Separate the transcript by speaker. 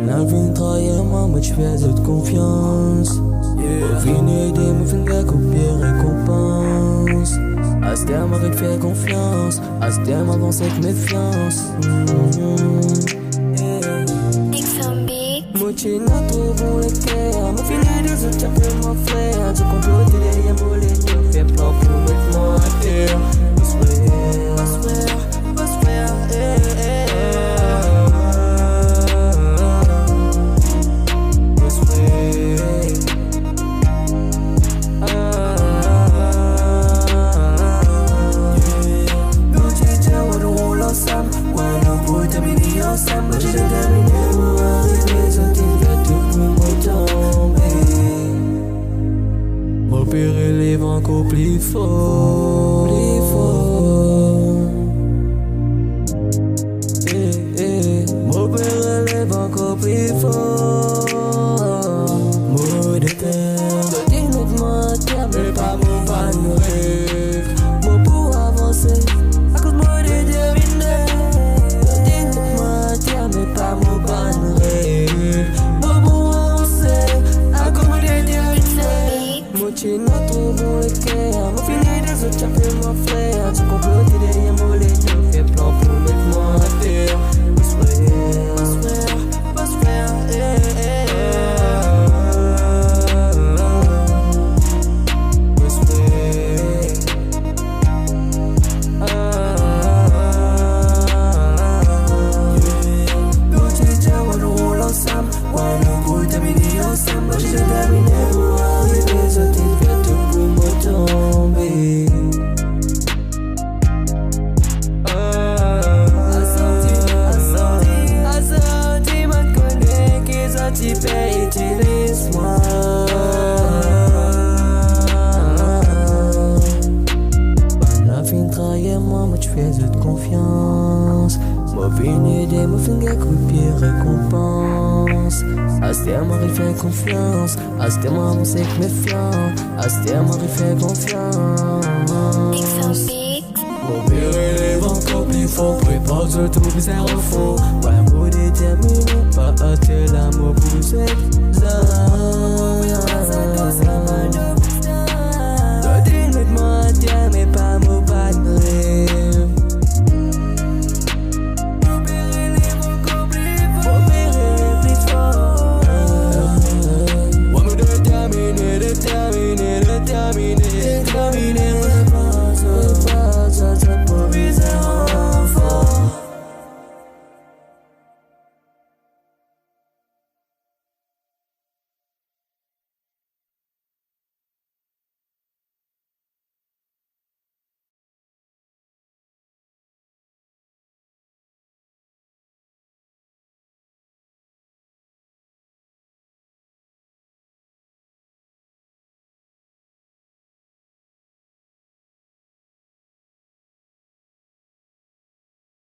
Speaker 1: La vie trahir moi, moi tu fais de confiance. Au fin aider, me fait gars copier récompense. À ce terme, arrête de faire confiance. À ce terme, avance avec méfiance. Moitié notre bon le cœur. Me filer des autres, t'as fait mon frère. Tu complotes derrière mon lit, tu fais plan pour mettre moi à terre. M'opérer les vents encore plus fort, m'opérer les vents encore plus fort. Mot de terre, de dire notre terre, mais pas mon van rêve. Moi pour avancer, à cause moi déterminé. De dire notre terre, mais pas mon van rêve. Moi pour avancer, à cause moi déterminé. Moitié notre bon le cœur. Me filer des autres, t'as fait mon frère. Tu complotes derrière mon lit, tu fais plan pour mettre moi à terre. Utilise-moi. La fin trahir moi, moi tu fais de confiance. Moi viens aider, moi fais gars copier récompense. À ce terme, il fait confiance. À ce terme, avance avec méfiance. À ce terme, il fait confiance. M'opérer les vents encore plus fort. Prépare tout bizarre au faux. Ouais,